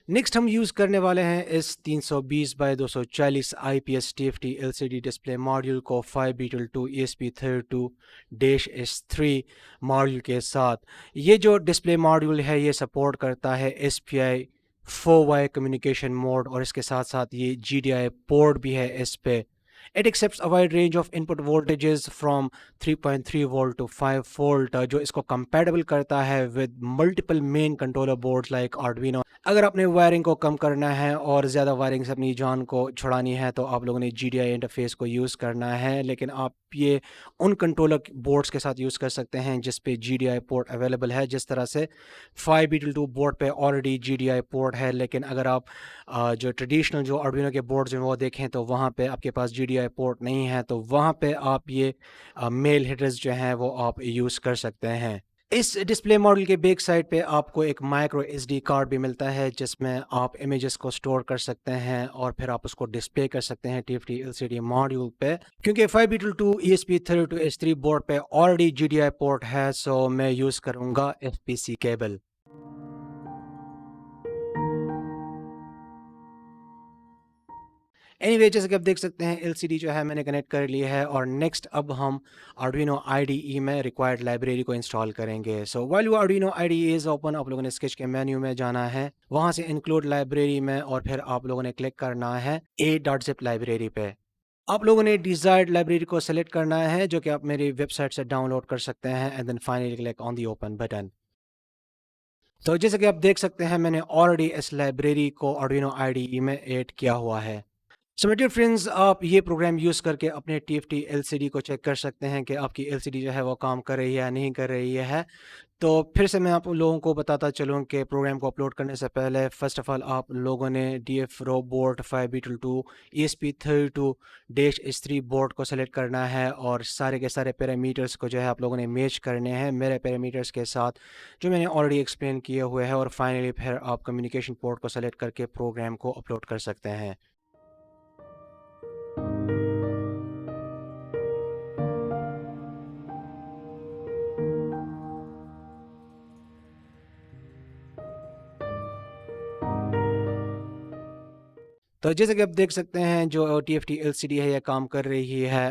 Next हम use करने वाले हैं इस 320x240 IPS TFT LCD display module को FireBeetle 2 ESP32-S3 मॉड्यूल के साथ। ये जो डिस्प्ले मॉड्यूल है ये सपोर्ट करता है SPI 4Y कम्युनिकेशन मोड और इसके साथ साथ ये GDI पोर्ट भी है इस पे। It accepts a wide range of input voltages from 3.3 volt to 5 volt जो इसको compatible करता है with multiple main controller boards like Arduino। अगर आपने वायरिंग को कम करना है और ज़्यादा वायरिंग से अपनी जान को छुड़ानी है तो आप लोगों ने GDI इंटरफेस को यूज़ करना है, लेकिन आप ये उन कंट्रोलर बोर्ड्स के साथ यूज़ कर सकते हैं जिस पे GDI पोर्ट अवेलेबल है। जिस तरह से FireBeetle 2 बोर्ड पे ऑलरेडी GDI पोर्ट है, लेकिन अगर आप जो ट्रेडिशनल जो आर्डुइनो के बोर्ड्स हैं वो देखें तो वहाँ पे आपके पास GDI पोर्ट नहीं है, तो वहाँ पे आप ये मेल हीटर्स जो हैं वो आप यूज़ कर सकते हैं। इस डिस्प्ले मॉडल के बैक साइड पे आपको एक माइक्रो SD कार्ड भी मिलता है जिसमें आप इमेजेस को स्टोर कर सकते हैं और फिर आप उसको डिस्प्ले कर सकते हैं TFT LCD मॉड्यूल पे। क्योंकि FireBeetle 2 ESP32 बोर्ड पे ऑलरेडी GDI पोर्ट है, सो मैं यूज़ करूँगा FPC केबल। एनीवे जैसे कि आप देख सकते हैं LCD जो है मैंने कनेक्ट कर ली है और नेक्स्ट अब हम Arduino IDE में रिक्वायर्ड लाइब्रेरी को इंस्टॉल करेंगे। सो while your Arduino IDE is open, आप लोगों ने स्केच के मेन्यू में जाना है, वहाँ से इंक्लूड लाइब्रेरी में और फिर आप लोगों ने क्लिक करना है a.zip लाइब्रेरी पे। आप लोगों ने डिज़ायर्ड लाइब्रेरी को सेलेक्ट करना है जो कि आप मेरी वेबसाइट से डाउनलोड कर सकते हैं and then finally click on the open button. तो जैसे कि आप देख सकते हैं मैंने ऑलरेडी इस लाइब्रेरी को Arduino IDE में ऐड किया हुआ है। सो माय डियर फ्रेंड्स, आप ये प्रोग्राम यूज़ करके अपने TFT LCD को चेक कर सकते हैं कि आपकी LCD जो है वो काम कर रही है या नहीं कर रही है। तो फिर से मैं आप लोगों को बताता चलूँ कि प्रोग्राम को अपलोड करने से पहले फ़र्स्ट ऑफ़ ऑल आप लोगों ने DF रो बोर्ड FireBeetle 2 ESP32-S3 बोर्ड को सेलेक्ट करना है और सारे के सारे पैरामीटर्स को जो है आप लोगों ने मैच करने हैं मेरे पैरामीटर्स के साथ जो मैंने ऑलरेडी एक्सप्लेन किए हुए हैं, और फाइनली फिर आप कम्युनिकेशन पोर्ट को सेलेक्ट करके प्रोग्राम को अपलोड कर सकते हैं। तो जैसे कि आप देख सकते हैं जो TFT LCD है ये काम कर रही है।